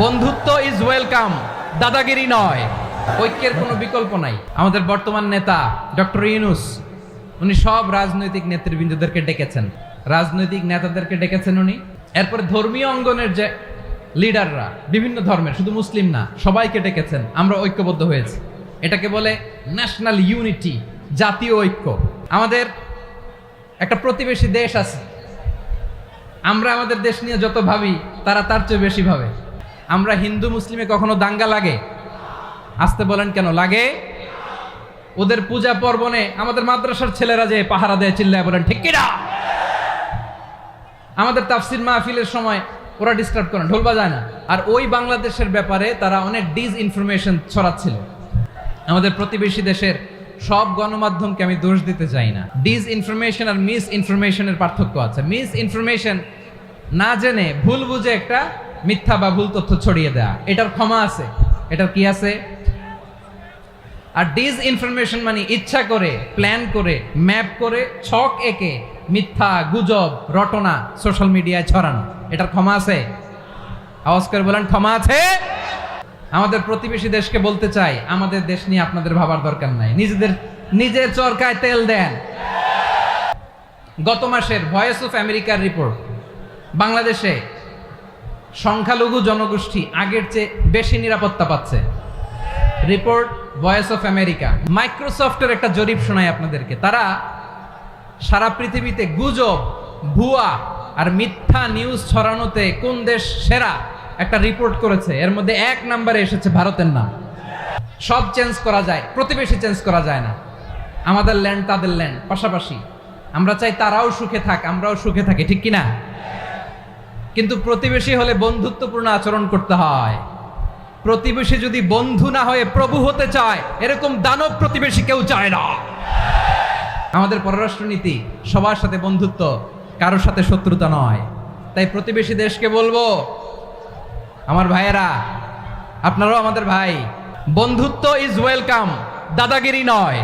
বন্ধুত্ব is welcome, দাদাগিরি নয়। ঐক্যের কোনো বিকল্প নাই। আমাদের বর্তমান নেতা ডক্টর ইউনূস, উনি সব রাজনৈতিক নেতৃবৃন্দদেরকে ডেকেছেন, রাজনৈতিক নেতাদেরকে ডেকেছেন উনি। এরপর ধর্মীয় অঙ্গনের যে লিডাররা, বিভিন্ন ধর্মের, শুধু মুসলিম না, সবাইকে ডেকেছেন। আমরা ঐক্যবদ্ধ হয়েছি। এটাকে বলে ন্যাশনাল ইউনিটি, জাতীয় ঐক্য। আমাদের একটা প্রতিবেশী দেশ আছে, আমরা আমাদের দেশ নিয়ে যত ভাবি তারা তার চেয়ে বেশি ভাবে। আমরা হিন্দু মুসলিমে কখনো দাঙ্গা লাগে? আসতে বলেন কেন লাগে? ওদের পূজা পার্বণে আমাদের মাদ্রাসার ছেলেরা যে পাহারা দেয়, চিল্লায় বলেন ঠিক কিনা? আমাদের তাফসির মাহফিলের সময় ওরা ডিস্টার্ব করে, ঢোল বাজায় না। আর ওই বাংলাদেশের ব্যাপারে তারা অনেক ডিসইনফরমেশন ছড়াচ্ছিল। আমাদের প্রতিবেশী দেশের সব গণমাধ্যমকে আমি দোষ দিতে চাই না। ডিসইনফরমেশন আর মিস ইনফরমেশনের পার্থক্য আছে। মিস ইনফরমেশন না জেনে ভুল বুঝে একটা মিথ্যা বা ভুল তথ্য ছড়িয়ে দেয়া, এটার ক্ষমা আছে, এটার কি আছে। আর ডিসইনফরমেশন মানে ইচ্ছা করে, প্ল্যান করে, ম্যাপ করে, ছক এঁকে মিথ্যা, গুজব, রটনা সোশ্যাল মিডিয়ায় ছড়ানো, এটার ক্ষমা আছে? আওয়াজ করে বলেন ক্ষমা আছে? আমাদের প্রতিবেশী দেশকে বলতে চাই, আমাদের দেশ নিয়ে আপনাদের ভাবার দরকার নাই, নিজের চরকায় তেল দেন। গত মাসের ভয়েস অফ আমেরিকার রিপোর্ট, বাংলাদেশে সংখ্যালঘু জনগোষ্ঠী আগের চেয়ে বেশি নিরাপত্তা পাচ্ছে। Report voice of America. মাইক্রোসফটের একটা জরিপ শোনায় আপনাদেরকে। তারা সারা পৃথিবীতে গুজব, ভুয়া আর মিথ্যা নিউজ ছড়ানোতে কোন দেশ সেরা একটা রিপোর্ট করেছে। এর মধ্যে 1 নম্বরে এসেছে ভারতের নাম। সব চেঞ্জ করা যায়, প্রতিবেশী চেঞ্জ করা যায় না। আমাদের ল্যান্ড তাদের ল্যান্ড, পাশাপাশি। আমরা চাই তারাও সুখে থাক, আমরাও সুখে থাকি, ঠিক কিনা? কিন্তু প্রতিবেশী হলে বন্ধুত্বপূর্ণ আচরণ করতে হয়। প্রতিবেশী যদি বন্ধু না হয়ে প্রভু হতে চায়, এরকম দানব প্রতিবেশী কেউ চায় না। আমাদের পররাষ্ট্রনীতি সবার সাথে বন্ধুত্ব, কারোর সাথে শত্রুতা নয়। তাই প্রতিবেশী দেশকে বলবো, আমার ভাইয়েরা, আপনারাও আমাদের ভাই, বন্ধুত্ব ইজ ওয়েলকাম, দাদাগিরি নয়।